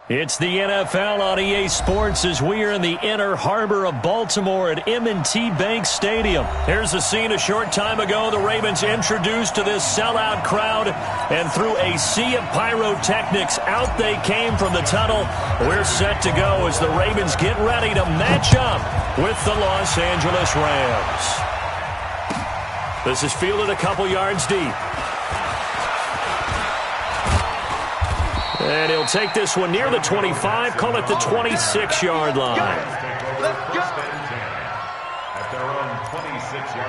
It's the NFL on EA Sports as we are in the inner harbor of Baltimore at M&T Bank Stadium. Here's a scene a short time ago. The Ravens introduced to this sellout crowd, and through a sea of pyrotechnics, out they came from the tunnel. We're set to go as the Ravens get ready to match up with the Los Angeles Rams. This is fielded a couple yards deep. And he'll take this one near the 25, call it the 26-yard line. Let's go. At their own 26-yard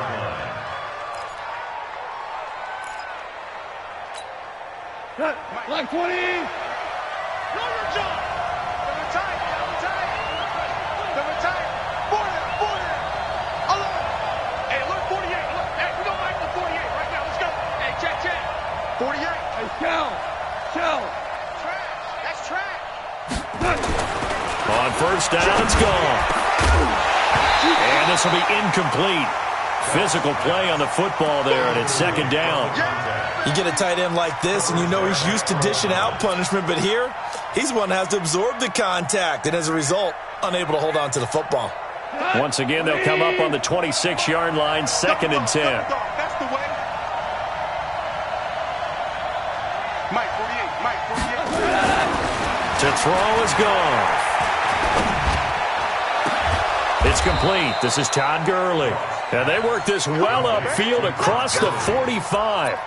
line. Like 20. Know your job. They're retired. They're retired. 40. 11. Hey, look, 48. Look, hey, we don't like the 48 right now. Let's go. Hey, check. 48. Hey, Kel. That's trash. On first down, it's gone. And this will be incomplete. Physical play on the football there, and it's second down. You get a tight end like this, and you know he's used to dishing out punishment, but here, he's one that has to absorb the contact, and as a result, unable to hold on to the football. Once again, they'll come up on the 26-yard line, second and 10. That's the way. Mike 48. To throw is gone. It's complete. This is Todd Gurley. And they work this well upfield across the 45.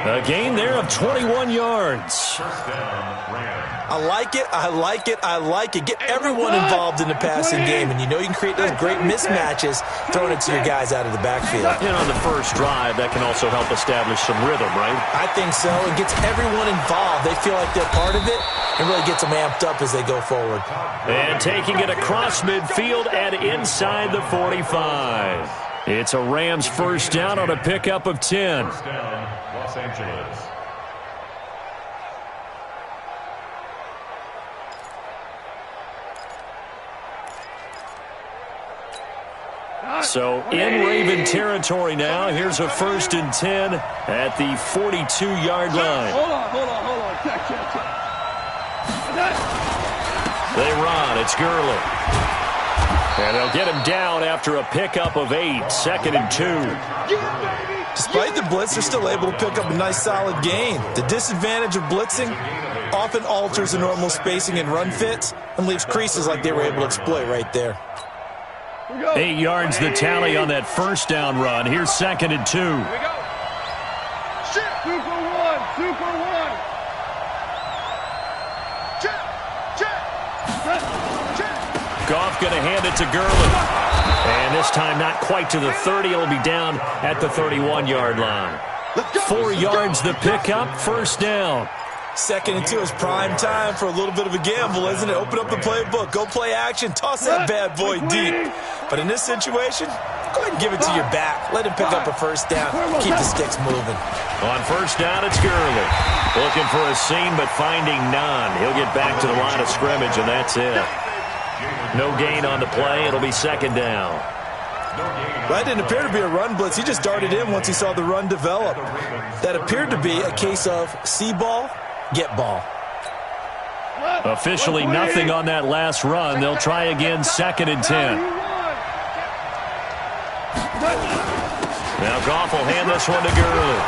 A gain there of 21 yards. I like it. Get everyone involved in the passing game, and you know you can create those great mismatches throwing it to your guys out of the backfield. And on the first drive, that can also help establish some rhythm, right? I think so. It gets everyone involved. They feel like they're part of it, and really gets them amped up as they go forward. And taking it across midfield and inside the 45. It's a Rams first down on a pickup of 10. First down, Los Angeles. So in Raven territory now. Here's a first and 10 at the 42-yard line. Hold on. Check. They run. It's Gurley. And they'll get him down after a pickup of 8, second and 2. Despite the blitz, they're still able to pick up a nice solid gain. The disadvantage of blitzing often alters the normal spacing and run fits and leaves creases like they were able to exploit right there. 8 yards the tally on that first down run. Here's second and 2. Here we go. Super one. Check. Goff going to hand it to Gurley. And this time not quite to the 30. It'll be down at the 31-yard line. 4 yards the pickup, first down. Second and 2 is prime time for a little bit of a gamble, isn't it? Open up the playbook, go play action, toss that bad boy deep. But in this situation, go ahead and give it to your back. Let him pick up a first down. Keep the sticks moving. On first down, it's Gurley. Looking for a seam, but finding none. He'll get back to the line of scrimmage, and that's it. No gain on the play. It'll be second down. That didn't appear to be a run blitz. He just darted in once he saw the run develop. That appeared to be a case of see ball, get ball. Officially nothing on that last run. They'll try again, second and 10. Now Goff will hand this one to Gurley.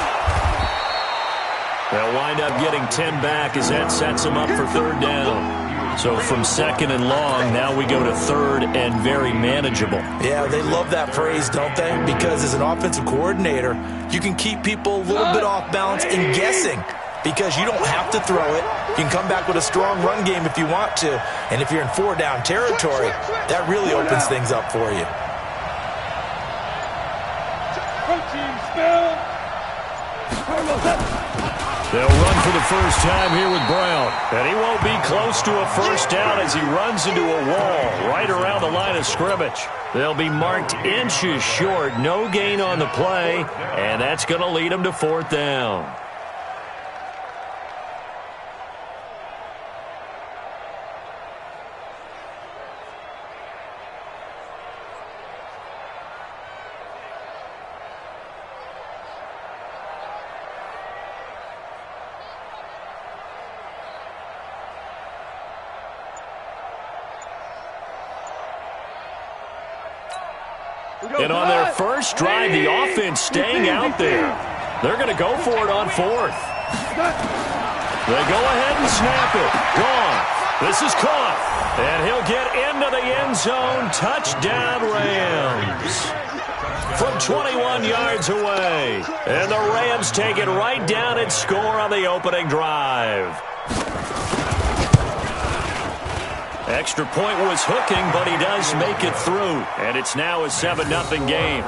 They'll wind up getting 10 back as that sets them up for third down. So from second and long, now we go to third and very manageable. Yeah, they love that phrase, don't they? Because as an offensive coordinator, you can keep people a little bit off balance and guessing. Because you don't have to throw it. You can come back with a strong run game if you want to. And if you're in 4-down territory, that really opens things up for you. They'll run for the first time here with Brown. And he won't be close to a first down as he runs into a wall right around the line of scrimmage. They'll be marked inches short. No gain on the play. And that's going to lead them to fourth down. And on their first drive, the offense staying out there. They're going to go for it on fourth. They go ahead and snap it. Gone. This is caught. And he'll get into the end zone. Touchdown, Rams. From 21 yards away. And the Rams take it right down and score on the opening drive. Extra point was hooking, but he does make it through. And it's now a 7-0 game.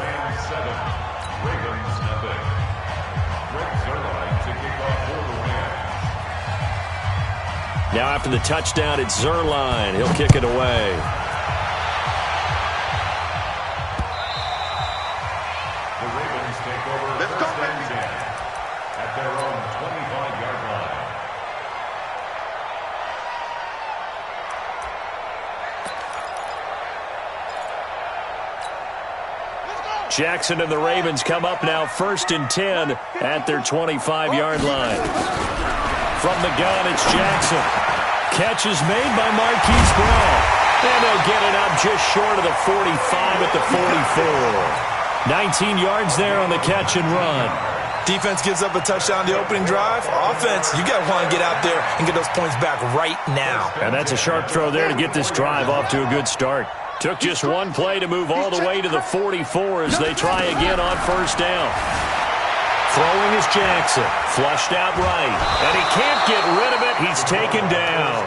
Now after the touchdown, it's Zerline. He'll kick it away. The Ravens take over first and 10 at their own 25-yard line. Jackson and the Ravens come up now first and 10 at their 25-yard line. From the gun, it's Jackson. Catch is made by Marquise Brown. And they'll get it up just short of the 45 at the 44. 19 yards there on the catch and run. Defense gives up a touchdown the opening drive. Offense, you got to want to get out there and get those points back right now. And that's a sharp throw there to get this drive off to a good start. Took just one play to move all the way to the 44 as they try again on first down. Throwing is Jackson. Flushed out right. And he can't get rid of it. He's taken down.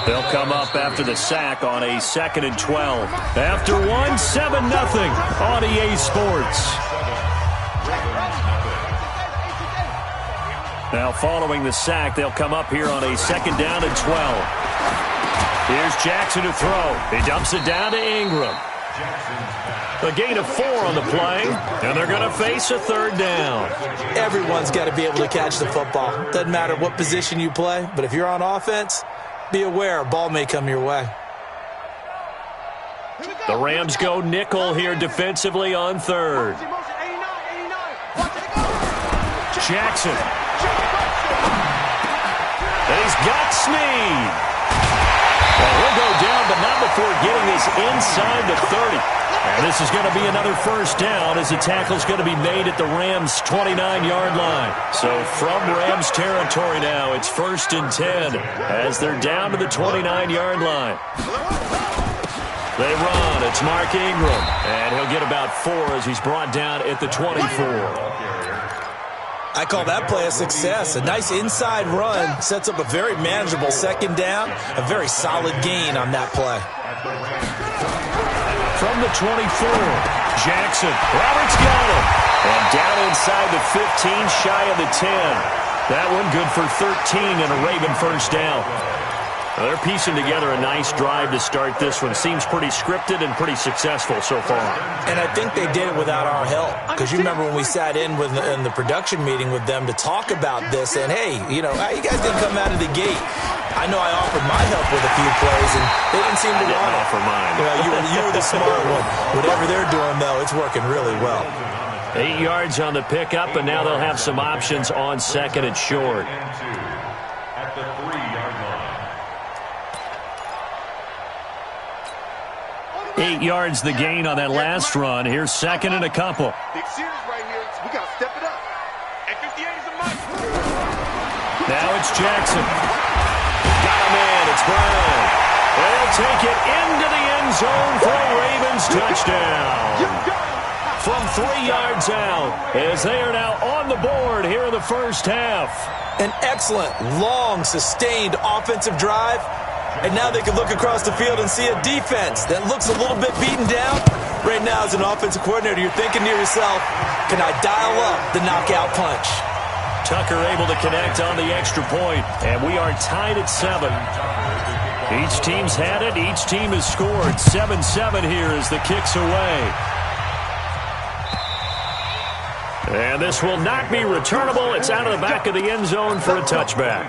They'll come up after the sack on a 2nd and 12. After one, 7-0 on EA Sports. Now following the sack, they'll come up here on a 2nd down and 12. Here's Jackson to throw. He dumps it down to Ingram. A gain of 4 on the play, and they're going to face a 3rd down. Everyone's got to be able to catch the football. Doesn't matter what position you play, but if you're on offense, be aware a ball may come your way. The Rams go nickel here defensively on 3rd. Jackson. And he's got Snead. Well, he'll go down, but not before getting this inside the 30. And this is going to be another first down as the tackle's going to be made at the Rams' 29-yard line. So from Rams territory now, it's 1st and 10 as they're down to the 29-yard line. They run. It's Mark Ingram. And he'll get about 4 as he's brought down at the 24. I call that play a success. A nice inside run sets up a very manageable 2nd down. A very solid gain on that play. From the 24, Jackson. Roberts got him. And down inside the 15, shy of the 10. That one good for 13 and a Raven first down. Well, they're piecing together a nice drive to start this one. Seems pretty scripted and pretty successful so far. And I think they did it without our help. Because you remember when we sat in the production meeting with them to talk about this, and hey, you guys didn't come out of the gate. I know I offered my help with a few plays, and they didn't seem to want it. Offer mine. You were the smart one. Whatever they're doing, though, it's working really well. 8 yards on the pickup, and now they'll have some options on 2nd and short. At the 3-yard line. 8 yards the gain on that last run. Here's 2nd and a couple. Big series right here. We got to step it up. And 58 is a must. Now it's Jackson. Got him in. It's Brown. They'll take it into the end zone for a Ravens touchdown. From 3 yards out as they are now on the board here in the first half. An excellent, long, sustained offensive drive. And now they can look across the field and see a defense that looks a little bit beaten down. Right now, as an offensive coordinator, you're thinking to yourself, can I dial up the knockout punch? Tucker able to connect on the extra point, and we are tied at 7. Each team's had it. Each team has scored. 7-7 here as the kick's away. And this will not be returnable. It's out of the back of the end zone for a touchback.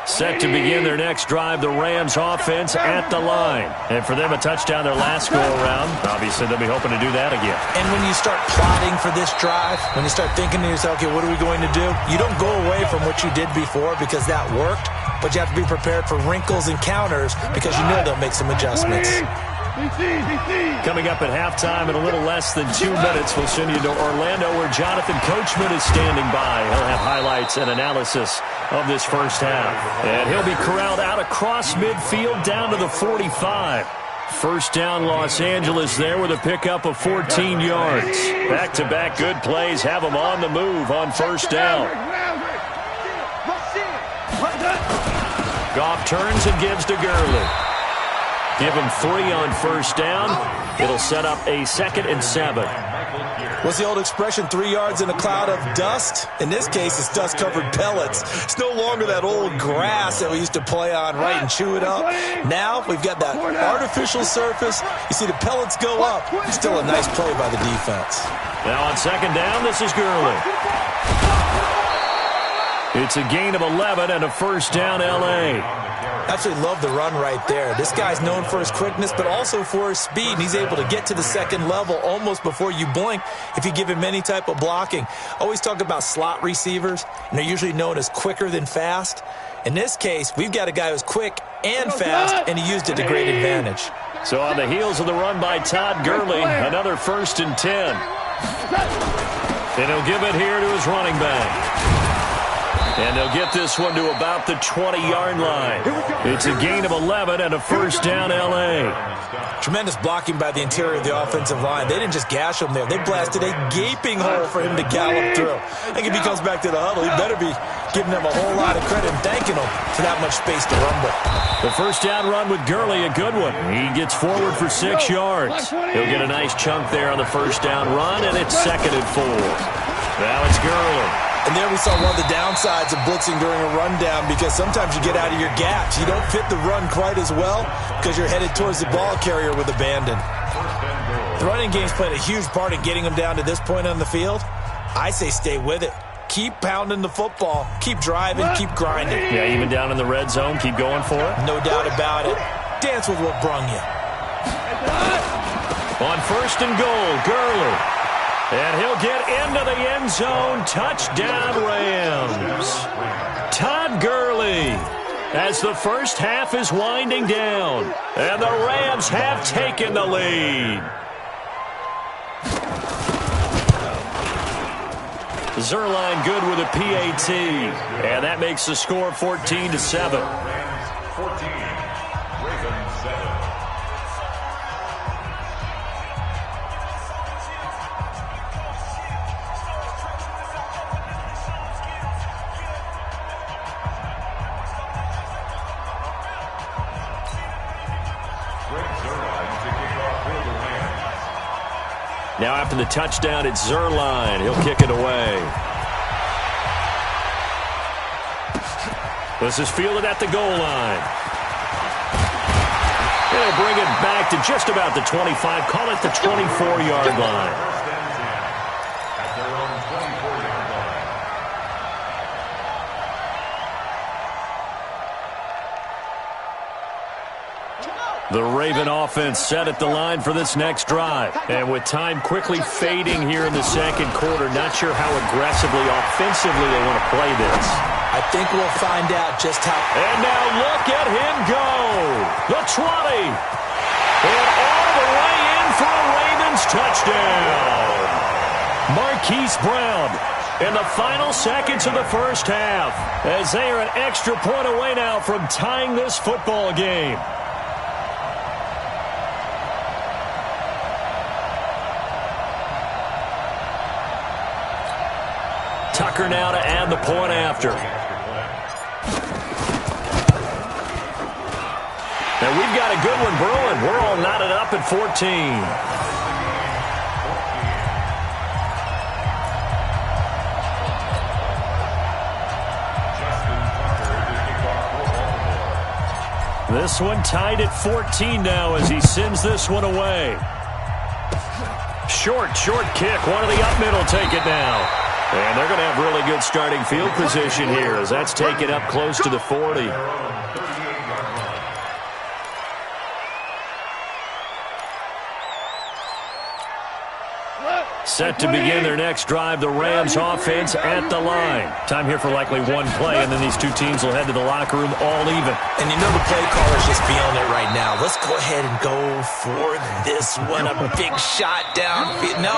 Set to begin their next drive, the Rams offense at the line. And for them, a touchdown their last go-around. Obviously, they'll be hoping to do that again. And when you start plotting for this drive, when you start thinking to yourself, okay, what are we going to do? You don't go away from what you did before because that worked. but you have to be prepared for wrinkles and counters because you know they'll make some adjustments. Coming up at halftime in a little less than 2 minutes, we'll send you to Orlando where Jonathan Coachman is standing by. He'll have highlights and analysis of this first half. And he'll be corralled out across midfield down to the 45. First down, Los Angeles there with a pickup of 14 yards. Back-to-back good plays have them on the move on first down. Goff turns and gives to Gurley. Give him 3 on first down. It'll set up a 2nd and 7. What's the old expression, 3 yards in a cloud of dust? In this case, it's dust-covered pellets. It's no longer that old grass that we used to play on, right, and chew it up. Now we've got that artificial surface. You see the pellets go up. Still a nice play by the defense. Now on second down, this is Gurley. It's a gain of 11 and a first down, L.A. Absolutely love the run right there. This guy's known for his quickness, but also for his speed. And he's able to get to the second level almost before you blink if you give him any type of blocking. Always talk about slot receivers, and they're usually known as quicker than fast. In this case, we've got a guy who's quick and fast, and he used it to great advantage. So on the heels of the run by Todd Gurley, another 1st and 10. And he'll give it here to his running back. And they'll get this one to about the 20-yard line. It's a gain of 11 and a first down, L.A. Tremendous blocking by the interior of the offensive line. They didn't just gash him there. They blasted a gaping hole for him to gallop through. I think if he comes back to the huddle, he better be giving them a whole lot of credit and thanking them for that much space to rumble. The first down run with Gurley, a good one. He gets forward for 6 yards. He'll get a nice chunk there on the first down run, and it's 2nd and 4. Now it's Gurley. And there we saw one of the downsides of blitzing during a rundown because sometimes you get out of your gaps. You don't fit the run quite as well because you're headed towards the ball carrier with abandon. The running game's played a huge part in getting them down to this point on the field. I say stay with it. Keep pounding the football. Keep driving. Keep grinding. Yeah, even down in the red zone, keep going for it. No doubt about it. Dance with what brung you. On 1st and goal, Gurley. And he'll get into the end zone. Touchdown, Rams. Todd Gurley as the first half is winding down. And the Rams have taken the lead. Zerline good with a PAT. And that makes the score 14-7. 14, Ravens 7. Now after the touchdown, it's Zerline. He'll kick it away. This is fielded at the goal line. They'll bring it back to just about the 25. Call it the 24-yard line. At their own 24-yard line. The Raven offense set at the line for this next drive. And with time quickly fading here in the second quarter, not sure how aggressively, offensively they want to play this. I think we'll find out just how. And now look at him go. The 20. And all the way in for a Ravens touchdown. Marquise Brown in the final seconds of the first half as they are an extra point away now from tying this football game. Tucker now to add the point after. And we've got a good one brewing. We're all knotted up at 14. This one tied at 14 now as he sends this one away. Short kick. One of the up middle take it now. And they're going to have really good starting field position here as that's taken up close to the 40. Set to begin their next drive, the Rams offense at the line. Time here for likely one play, and then these two teams will head to the locker room all even. And you know the play caller's just feeling it right now. Let's go ahead and go for this one. A big shot down. No.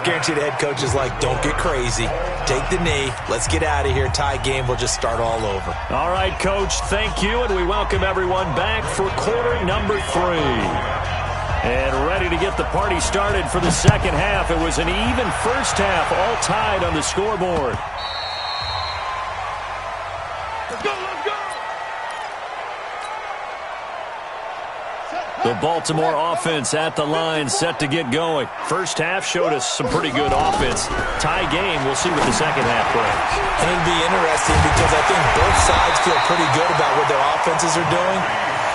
Guarantee the head coach is like, don't get crazy. Take the knee. Let's get out of here. Tie game will just start all over. All right, Coach, thank you, and we welcome everyone back for quarter number 3. And ready to get the party started for the second half. It was an even first half, all tied on the scoreboard. Let's go, let's go! The Baltimore offense at the line, set to get going. First half showed us some pretty good offense. Tie game, we'll see what the second half brings. And it'll be interesting because I think both sides feel pretty good about what their offenses are doing.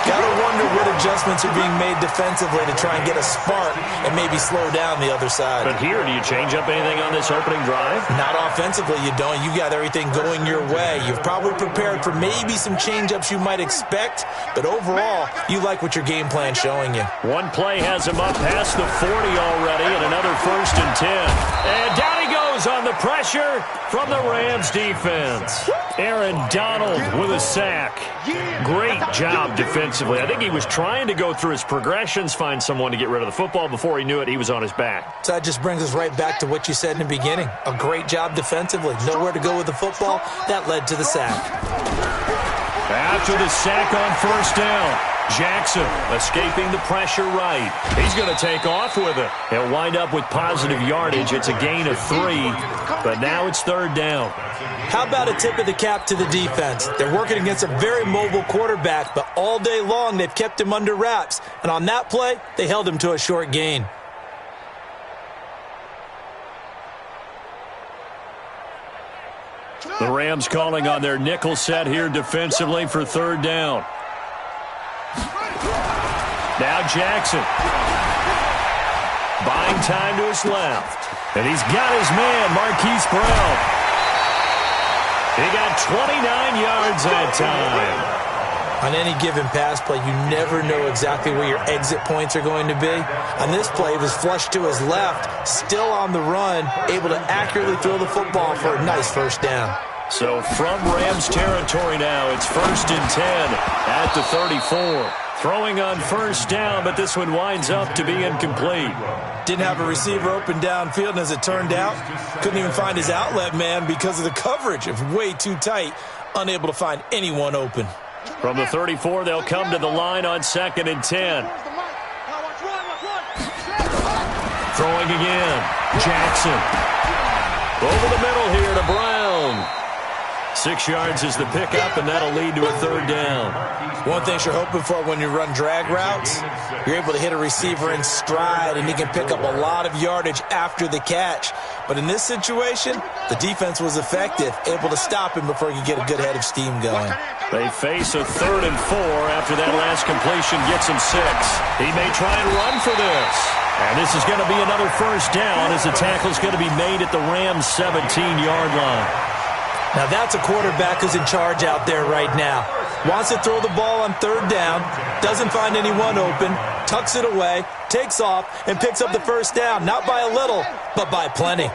Gotta wonder what adjustments are being made defensively to try and get a spark and maybe slow down the other side. But here, do you change up anything on this opening drive? Not offensively, you don't. You got everything going your way. You've probably prepared for maybe some change-ups you might expect, but overall, you like what your game plan's showing you. One play has him up past the 40 already, and another 1st and 10. And down he goes on the pressure from the Rams defense. Aaron Donald with a sack. Great job defensively. I think he was trying to go through his progressions, find someone to get rid of the football. Before he knew it, he was on his back. So that just brings us right back to what you said in the beginning. A great job defensively. Nowhere to go with the football. That led to the sack. After the sack on 1st down, Jackson escaping the pressure right. He's going to take off with it. He'll wind up with positive yardage. It's a gain of 3, but now it's 3rd down. How about a tip of the cap to the defense? They're working against a very mobile quarterback, but all day long they've kept him under wraps. And on that play, they held him to a short gain. The Rams calling on their nickel set here defensively for 3rd down. Now Jackson. Buying time to his left. And he's got his man, Marquise Brown. He got 29 yards that time. On any given pass play, you never know exactly where your exit points are going to be. On this play, he was flushed to his left, still on the run, able to accurately throw the football for a nice 1st down. So from Rams territory now, it's 1st and 10 at the 34. Throwing on 1st down, but this one winds up to be incomplete. Didn't have a receiver open downfield, and as it turned out, couldn't even find his outlet man because of the coverage. It was way too tight, unable to find anyone open. From the 34, they'll come to the line on 2nd and 10. Throwing again. Jackson. Over the middle here to Brown. 6 yards is the pickup, and that'll lead to a 3rd down. One thing you're hoping for when you run drag routes, you're able to hit a receiver in stride, and he can pick up a lot of yardage after the catch. But in this situation, the defense was effective, able to stop him before he could get a good head of steam going. They face a 3rd and 4 after that last completion gets him 6. He may try and run for this. And this is going to be another 1st down as the tackle's going to be made at the Rams' 17-yard line. Now that's a quarterback who's in charge out there right now. Wants to throw the ball on 3rd down, doesn't find anyone open, tucks it away, takes off, and picks up the 1st down. Not by a little, but by plenty.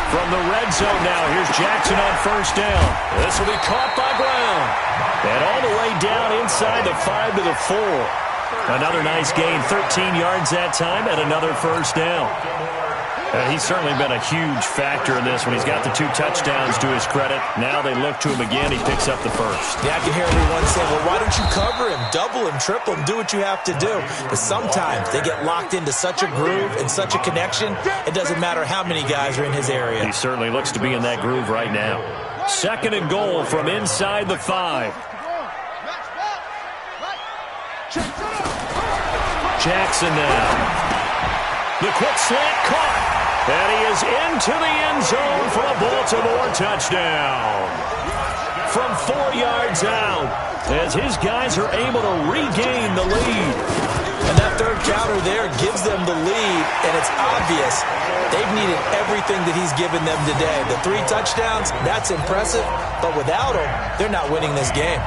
From the red zone now, here's Jackson on 1st down. This will be caught by Brown. And all the way down inside the 5 to the 4. Another nice gain, 13 yards that time, and another 1st down. He's certainly been a huge factor in this when he's got the 2 touchdowns to his credit. Now they look to him again. He picks up the 1st. Yeah, I can hear everyone say, well, why don't you cover him, double him, triple him, do what you have to do. But sometimes they get locked into such a groove and such a connection, it doesn't matter how many guys are in his area. He certainly looks to be in that groove right now. 2nd and goal from inside the 5. Jackson now. The quick slant caught. And he is into the end zone for a Baltimore touchdown. From 4 yards out, as his guys are able to regain the lead. And that 3rd counter there gives them the lead, and it's obvious they've needed everything that he's given them today. The 3 touchdowns, that's impressive, but without him, they're not winning this game.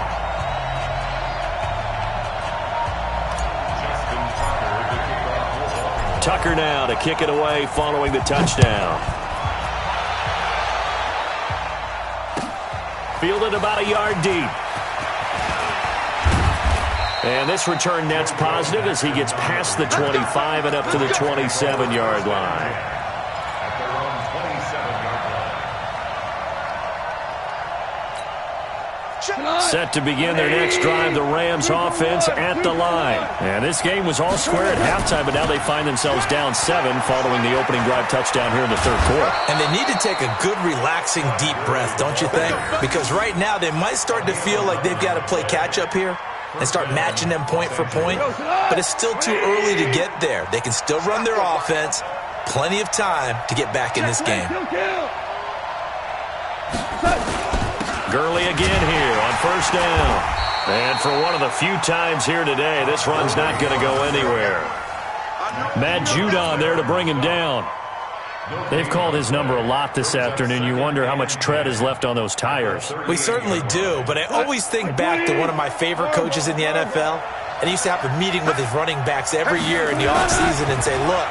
Tucker now to kick it away following the touchdown. Fielded about a yard deep. And this return net's positive as he gets past the 25 and up to the 27-yard line. At their own 27-yard line. Set to begin their next drive, the Rams offense at the line. And this game was all square at halftime, but now they find themselves down 7 following the opening drive touchdown here in the third quarter. And they need to take a good, relaxing, deep breath, don't you think? Because right now they might start to feel like they've got to play catch-up here and start matching them point for point. But it's still too early to get there. They can still run their offense. Plenty of time to get back in this game. Gurley again here on first down. And for one of the few times here today, this run's not going to go anywhere. Matt Judon there to bring him down. They've called his number a lot this afternoon. You wonder how much tread is left on those tires. We certainly do, but I always think back to one of my favorite coaches in the NFL. And he used to have a meeting with his running backs every year in the offseason and say, look,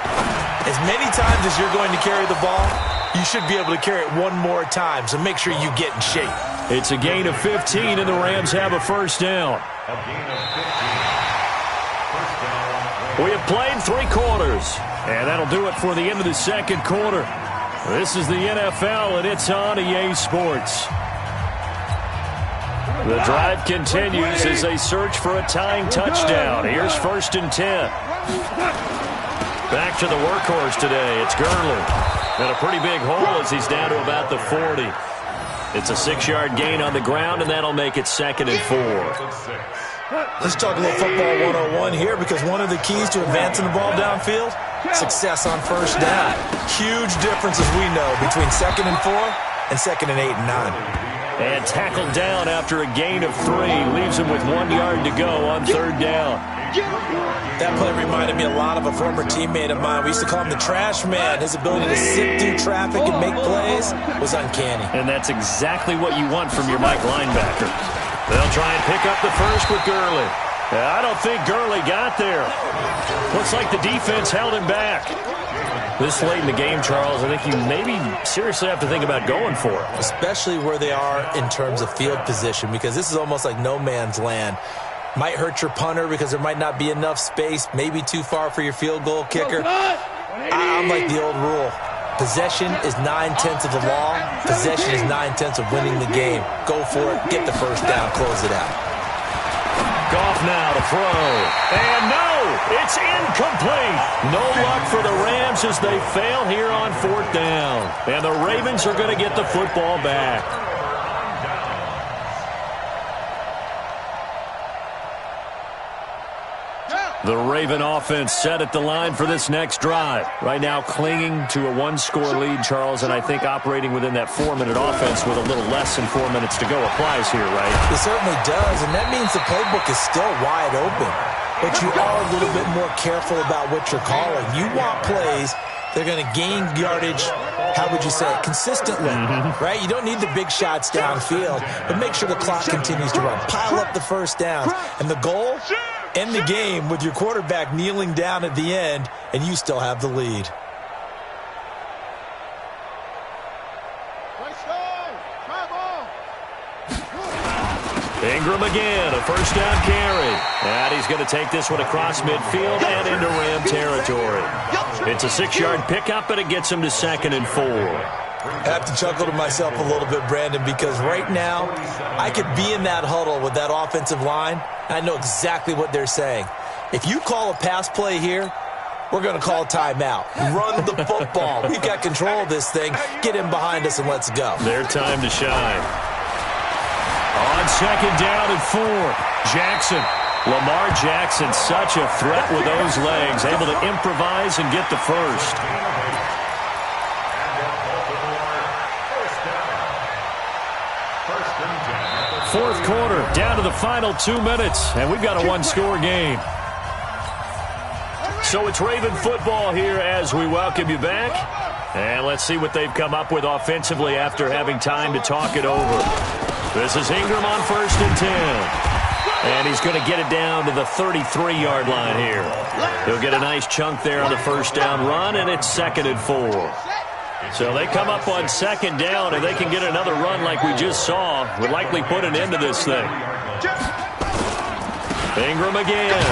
as many times as you're going to carry the ball, you should be able to carry it one more time, so make sure you get in shape. It's a gain of 15, and the Rams have a first down. A gain of 15. First down. We have played 3 quarters, and that'll do it for the end of the second quarter. This is the NFL, and it's on EA Sports. The drive continues as they search for a tying touchdown. Here's first and 10. Back to the workhorse today. It's Gurley. And a pretty big hole as he's down to about the 40. It's a 6-yard gain on the ground, and that'll make it second and 4. Let's talk a little football 101 here, because one of the keys to advancing the ball downfield, success on first down. Huge difference, as we know, between second and 4 and second and 8 and 9. And tackled down after a gain of 3. Leaves him with 1 yard to go on third down. That play reminded me a lot of a former teammate of mine. We used to call him the trash man. His ability to sit through traffic and make plays was uncanny. And that's exactly what you want from your Mike linebacker. They'll try and pick up the first with Gurley. I don't think Gurley got there. Looks like the defense held him back. This late in the game, Charles, I think you maybe seriously have to think about going for it. Especially where they are in terms of field position, because this is almost like no man's land. Might hurt your punter because there might not be enough space, maybe too far for your field goal kicker. I'm like the old rule. Possession is 9/10 of the law. Possession is 9/10 of winning the game. Go for it. Get the first down. Close it out. Goff now to throw. And no, it's incomplete. No luck for the Rams as they fail here on fourth down. And the Ravens are going to get the football back. The Raven offense set at the line for this next drive. Right now clinging to a 1-score lead, Charles, and I think operating within that 4-minute offense with a little less than 4 minutes to go applies here, right? It certainly does, and that means the playbook is still wide open. But you are a little bit more careful about what you're calling. You want plays that are going to gain yardage, how would you say it, consistently, right? You don't need the big shots downfield, but make sure the clock continues to run. Pile up the first downs. And the goal? End the game with your quarterback kneeling down at the end, and you still have the lead. Ingram again, a first down carry. And he's going to take this one across midfield and into Ram territory. It's a 6-yard pickup, but it gets him to second and 4. I have to chuckle to myself a little bit, Brandon, because right now I could be in that huddle with that offensive line, and I know exactly what they're saying. If you call a pass play here, we're going to call a timeout. Run the football. We've got control of this thing. Get in behind us and let's go. Their time to shine. On second down and 4, Jackson. Lamar Jackson, such a threat with those legs, able to improvise and get the first. Fourth quarter, down to the final 2 minutes, and we've got a 1-score game. So it's Raven football here as we welcome you back. And let's see what they've come up with offensively after having time to talk it over. This is Ingram on first and 10. And he's going to get it down to the 33-yard line here. He'll get a nice chunk there on the first down run, and it's 2nd and 4. So they come up on 2nd down, and they can get another run like we just saw. Would likely put an end to this thing. Ingram again.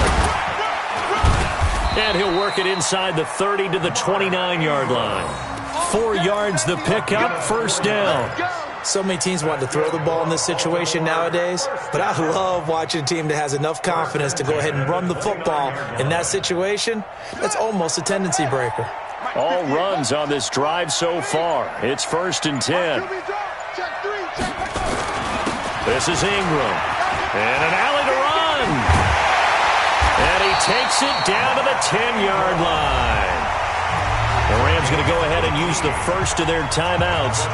And he'll work it inside the 30 to the 29-yard line. 4 yards the pickup, first down. So many teams want to throw the ball in this situation nowadays, but I love watching a team that has enough confidence to go ahead and run the football in that situation. That's almost a tendency breaker. All runs on this drive so far. It's 1st and 10. This is Ingram. And an alley to run. And he takes it down to the 10-yard line. The Rams going to go ahead and use the first of their timeouts,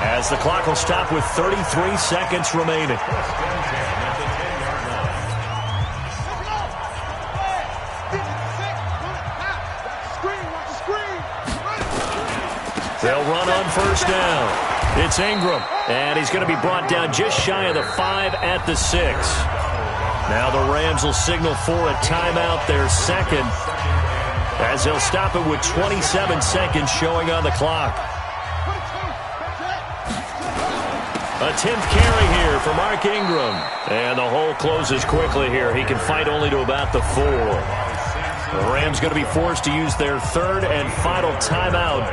as the clock will stop with 33 seconds remaining. They'll run on first down. It's Ingram, and he's going to be brought down just shy of the 5 at the 6. Now the Rams will signal for a timeout, their second, as they'll stop it with 27 seconds showing on the clock. A 10th carry here for Mark Ingram. And the hole closes quickly here. He can fight only to about the 4. The Rams going to be forced to use their 3rd and final timeout,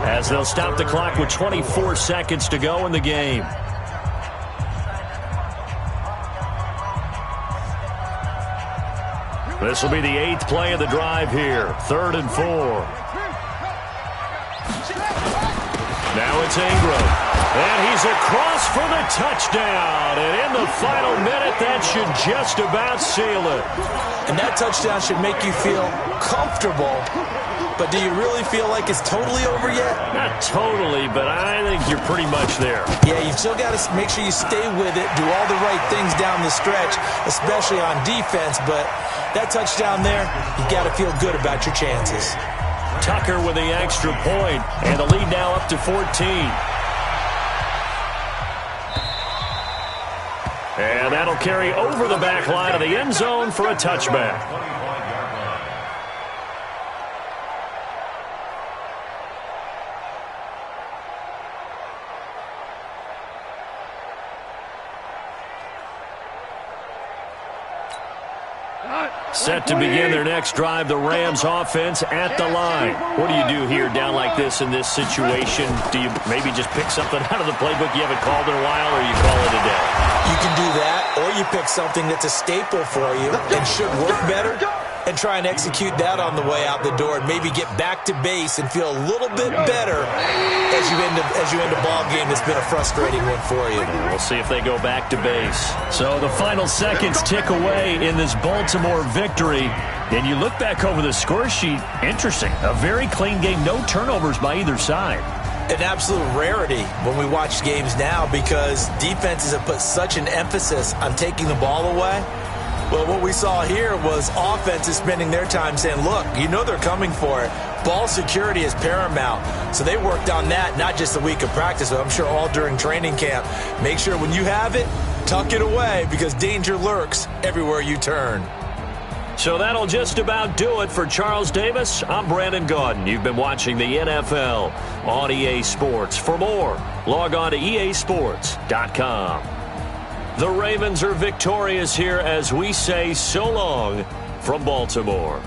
as they'll stop the clock with 24 seconds to go in the game. This will be the 8th play of the drive here. 3rd and 4. Now it's Ingram. And he's across for the touchdown. And in the final minute, that should just about seal it. And that touchdown should make you feel comfortable. But do you really feel like it's totally over yet? Not totally, but I think you're pretty much there. Yeah, you've still got to make sure you stay with it, do all the right things down the stretch, especially on defense. But that touchdown there, you got to feel good about your chances. Tucker with the extra point, and the lead now up to 14. And that'll carry over the back line of the end zone for a touchback. Set to begin their next drive, the Rams offense at the line. What do you do here down like this in this situation? Do you maybe just pick something out of the playbook you haven't called in a while, or you call it a day? You can do that, or you pick something that's a staple for you and should work better, and try and execute that on the way out the door, and maybe get back to base and feel a little bit better as you end a ball game that's been a frustrating one for you. We'll see if they go back to base. So the final seconds tick away in this Baltimore victory. And you look back over the score sheet, interesting. A very clean game, no turnovers by either side. An absolute rarity when we watch games now, because defenses have put such an emphasis on taking the ball away. Well, what we saw here was offenses spending their time saying, look, you know they're coming for it. Ball security is paramount. So they worked on that, not just a week of practice, but I'm sure all during training camp. Make sure when you have it, tuck it away, because danger lurks everywhere you turn. So that'll just about do it for Charles Davis. I'm Brandon Gaudin. You've been watching the NFL on EA Sports. For more, log on to easports.com. The Ravens are victorious here as we say so long from Baltimore.